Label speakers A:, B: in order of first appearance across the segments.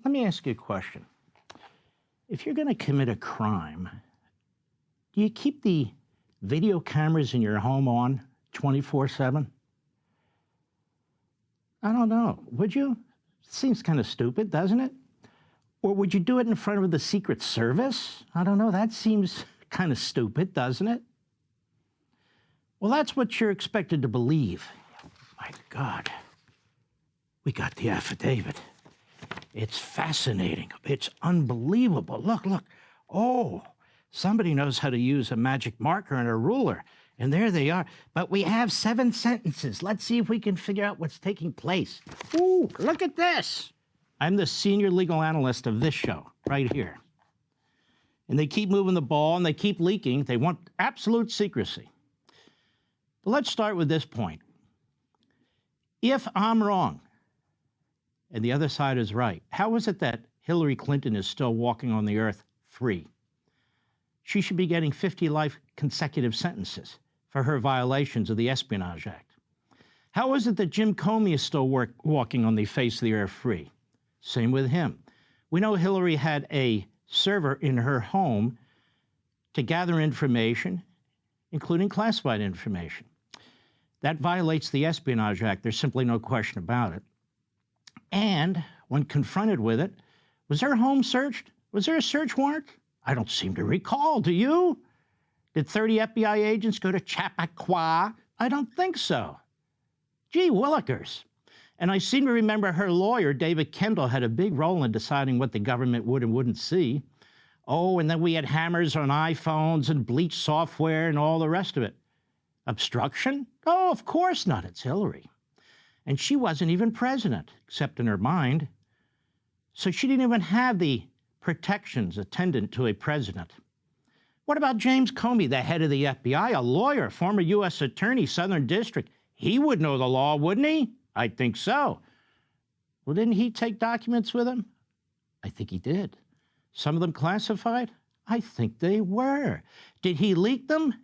A: Let me ask you a question. If you're going to commit a crime, do you keep the video cameras in your home on 24/7? I don't know. Would you? Seems kind of stupid, doesn't it? Or would you do it in front of the Secret Service? I don't know. That seems kind of stupid, doesn't it? Well, that's what you're expected to believe. My God. We got the affidavit. It's fascinating. It's unbelievable. Look, look. Oh, somebody knows how to use a magic marker and a ruler. And there they are. But we have 7 sentences. Let's see if we can figure out what's taking place. Ooh, look at this. I'm the senior legal analyst of this show right here. And they keep moving the ball and they keep leaking. They want absolute secrecy. But let's start with this point. If I'm wrong and the other side is right, how is it that Hillary Clinton is still walking on the earth free? She should be getting 50 life consecutive sentences for her violations of the Espionage Act. How is it that Jim Comey is still walking on the face of the earth free? Same with him. We know Hillary had a server in her home to gather information, including classified information. That violates the Espionage Act. There's simply no question about it. And when confronted with it, was her home searched? Was there a search warrant? I don't seem to recall. Do you? Did 30 FBI agents go to Chappaqua? I don't think so. Gee willikers. And I seem to remember her lawyer, David Kendall, had a big role in deciding what the government would and wouldn't see. Oh, and then we had hammers on iPhones and bleach software and all the rest of it. Obstruction? Oh, of course not. It's Hillary. And she wasn't even president, except in her mind. So she didn't even have the protections attendant to a president. What about James Comey, the head of the FBI, a lawyer, former U.S. attorney, Southern District? He would know the law, wouldn't he? I think so. Well, didn't he take documents with him? I think he did. Some of them classified? I think they were. Did he leak them?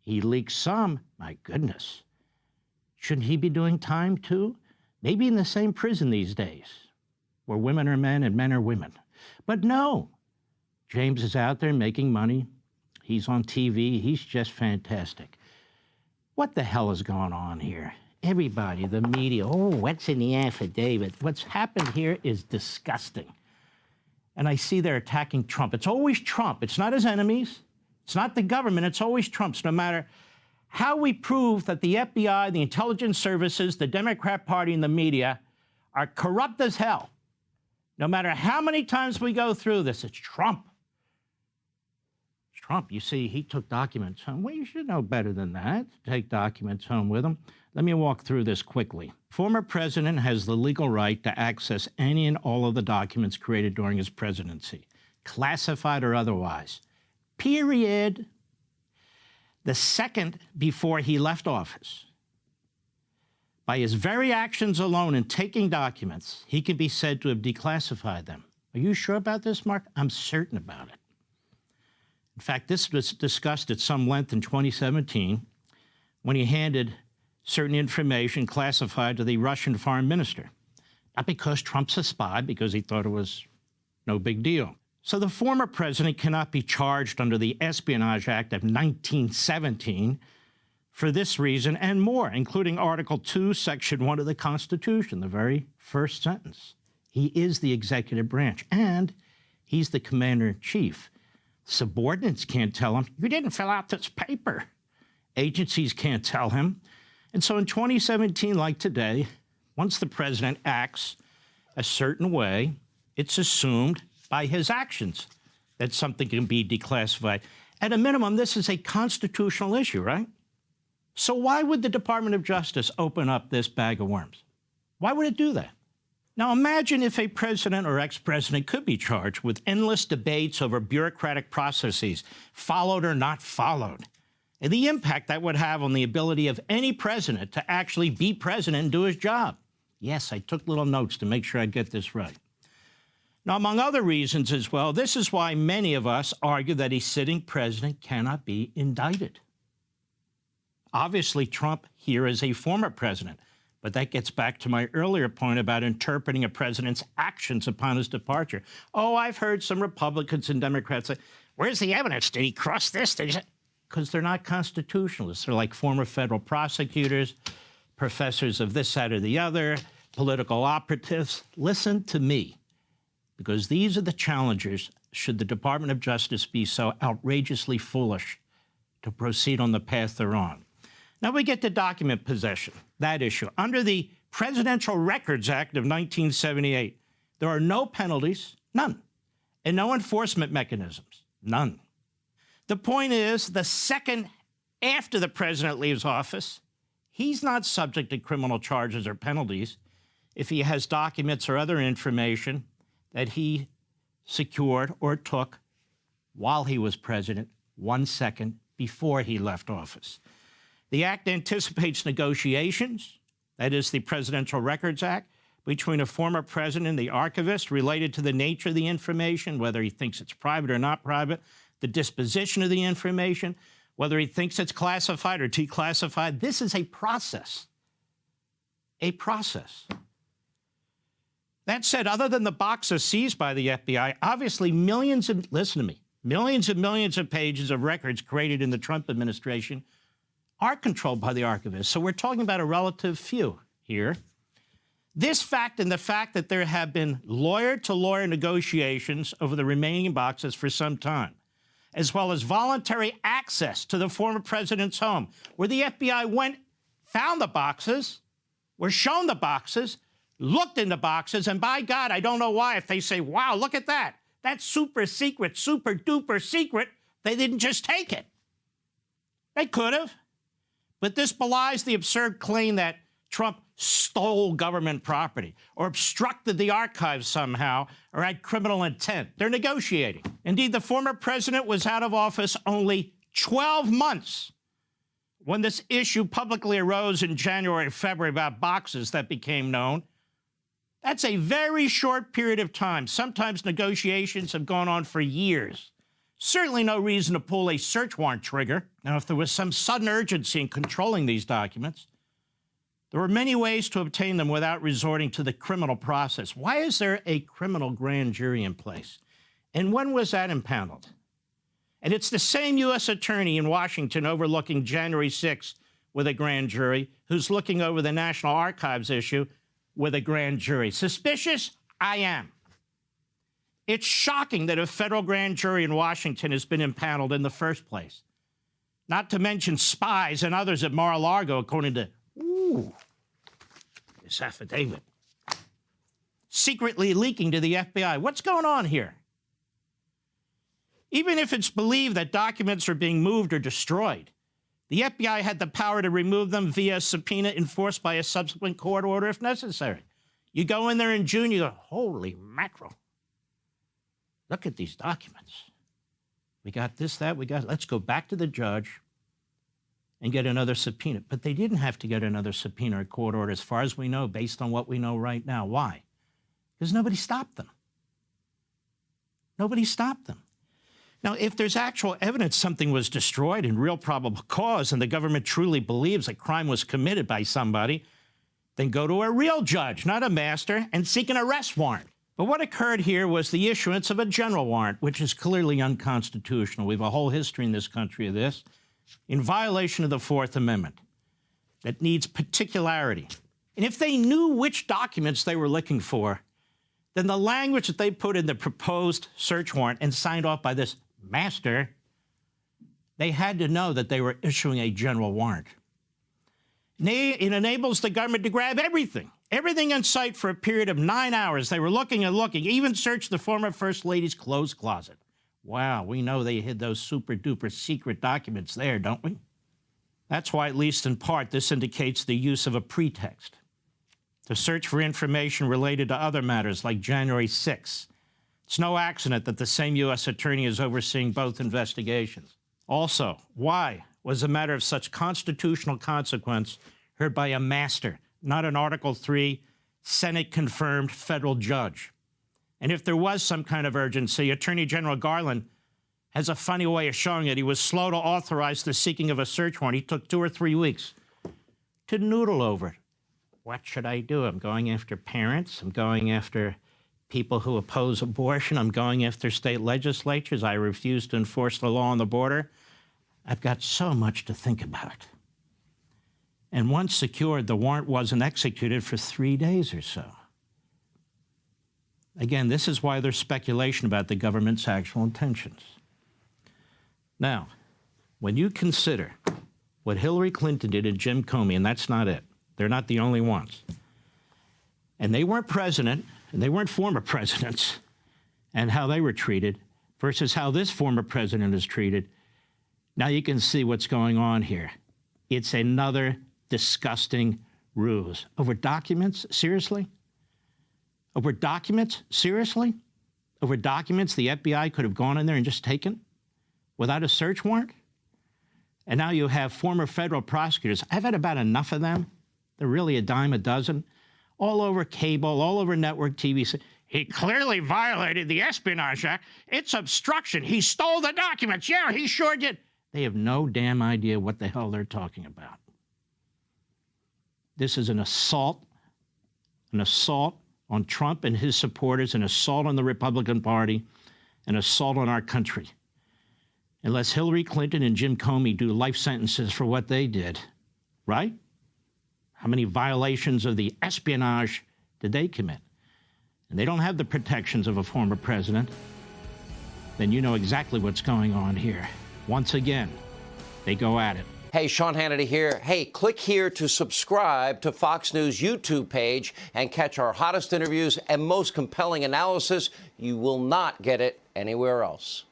A: He leaked some. My goodness. Shouldn't he be doing time too? Maybe in the same prison these days, where women are men and men are women. But no, James is out there making money. He's on TV. He's just fantastic. What the hell is going on here? Everybody, the media, oh, what's in the affidavit? What's happened here is disgusting. And I see they're attacking Trump. It's always Trump. It's not his enemies. It's not the government. It's always Trump's. No matter how we prove that the FBI, the intelligence services, the Democrat Party, and the media are corrupt as hell, no matter how many times we go through this, it's Trump. Trump, you see, he took documents home. Well, you should know better than that, to take documents home with him. Let me walk through this quickly. Former president has the legal right to access any and all of the documents created during his presidency, classified or otherwise. Period. The second before he left office, by his very actions alone in taking documents, he can be said to have declassified them. Are you sure about this, Mark? I'm certain about it. In fact, this was discussed at some length in 2017 when he handed certain information classified to the Russian foreign minister. Not because Trump's a spy, because he thought it was no big deal. So the former president cannot be charged under the Espionage Act of 1917 for this reason and more, including Article 2, Section 1 of the Constitution, the very first sentence. He is the executive branch, and he's the commander-in-chief. Subordinates can't tell him, you didn't fill out this paper. Agencies can't tell him. And so in 2017, like today, once the president acts a certain way, it's assumed by his actions that something can be declassified. At a minimum, this is a constitutional issue, right? So why would the Department of Justice open up this bag of worms? Why would it do that? Now imagine if a president or ex-president could be charged with endless debates over bureaucratic processes, followed or not followed, and the impact that would have on the ability of any president to actually be president and do his job. Yes, I took little notes to make sure I get this right. Now, among other reasons as well, this is why many of us argue that a sitting president cannot be indicted. Obviously, Trump here is a former president, But that gets back to my earlier point about interpreting a president's actions upon his departure. Oh, I've heard some Republicans and Democrats say, where's the evidence? Did he cross this? Because they're not constitutionalists. They're like former federal prosecutors, professors of this, that, or the other, political operatives. Listen to me, because these are the challengers should the Department of Justice be so outrageously foolish to proceed on the path they're on. Now we get to document possession, that issue. Under the Presidential Records Act of 1978, there are no penalties, none, and no enforcement mechanisms, none. The point is, the second after the president leaves office, he's not subject to criminal charges or penalties if he has documents or other information that he secured or took while he was president 1 second before he left office. The act anticipates negotiations, that is the Presidential Records Act, between a former president and the archivist related to the nature of the information, whether he thinks it's private or not private, the disposition of the information, whether he thinks it's classified or declassified. This is a process. A process. That said, other than the boxes seized by the FBI, obviously listen to me, millions and millions of pages of records created in the Trump administration are controlled by the archivist. So we're talking about a relative few here. This fact and the fact that there have been lawyer-to-lawyer negotiations over the remaining boxes for some time, as well as voluntary access to the former president's home, where the FBI went, found the boxes, were shown the boxes, looked in the boxes, and by God, I don't know why, if they say, wow, look at that, that's super secret, super duper secret, they didn't just take it. They could have. But this belies the absurd claim that Trump stole government property or obstructed the archives somehow or had criminal intent. They're negotiating. Indeed, the former president was out of office only 12 months when this issue publicly arose in January, February about boxes that became known. That's a very short period of time. Sometimes negotiations have gone on for years. Certainly no reason to pull a search warrant trigger. Now, if there was some sudden urgency in controlling these documents, there were many ways to obtain them without resorting to the criminal process. Why is there a criminal grand jury in place? And when was that impaneled? And it's the same U.S. attorney in Washington overlooking January 6th with a grand jury who's looking over the National Archives issue with a grand jury. Suspicious? I am. It's shocking that a federal grand jury in Washington has been impaneled in the first place. Not to mention spies and others at Mar-a-Lago, according to this affidavit. Secretly leaking to the FBI. What's going on here? Even if it's believed that documents are being moved or destroyed, the FBI had the power to remove them via subpoena enforced by a subsequent court order if necessary. You go in there in June, you go, holy mackerel. Look at these documents. We got this, that, let's go back to the judge and get another subpoena. But they didn't have to get another subpoena or court order, as far as we know, based on what we know right now. Why? Because nobody stopped them. Nobody stopped them. Now, if there's actual evidence something was destroyed in real probable cause and the government truly believes a crime was committed by somebody, then go to a real judge, not a master, and seek an arrest warrant. But what occurred here was the issuance of a general warrant, which is clearly unconstitutional. We have a whole history in this country of this, in violation of the Fourth Amendment, that needs particularity. And if they knew which documents they were looking for, then the language that they put in the proposed search warrant and signed off by this master, they had to know that they were issuing a general warrant. It enables the government to grab everything in sight for a period of 9 hours. They were looking and looking, even searched the former First Lady's clothes closet. Wow, we know they hid those super-duper secret documents there, don't we? That's why, at least in part, this indicates the use of a pretext to search for information related to other matters like January 6th. It's no accident that the same U.S. attorney is overseeing both investigations. Also, why was a matter of such constitutional consequence heard by a master, not an Article III, Senate-confirmed federal judge? And if there was some kind of urgency, Attorney General Garland has a funny way of showing it. He was slow to authorize the seeking of a search warrant. He took 2 or 3 weeks to noodle over it. what should I do? I'm going after parents. I'm going after people who oppose abortion. I'm going after state legislatures. I refuse to enforce the law on the border. I've got so much to think about. And once secured, the warrant wasn't executed for 3 days or so. Again, this is why there's speculation about the government's actual intentions. Now, when you consider what Hillary Clinton did and Jim Comey, and that's not it. They're not the only ones. And they weren't president, and they weren't former presidents, and how they were treated versus how this former president is treated. Now you can see what's going on here. It's another disgusting ruse. Over documents? Seriously? Over documents? Seriously? Over documents the FBI could have gone in there and just taken without a search warrant? And now you have former federal prosecutors. I've had about enough of them. They're really a dime a dozen. All over cable, all over network TV. He clearly violated the Espionage Act. It's obstruction. He stole the documents. Yeah, he sure did. They have no damn idea what the hell they're talking about. This is an assault on Trump and his supporters, an assault on the Republican Party, an assault on our country. Unless Hillary Clinton and Jim Comey do life sentences for what they did, right? How many violations of the espionage did they commit? And they don't have the protections of a former president. Then you know exactly what's going on here. Once again, they go at it.
B: Hey, Sean Hannity here. Hey, click here to subscribe to Fox News YouTube page and catch our hottest interviews and most compelling analysis. You will not get it anywhere else.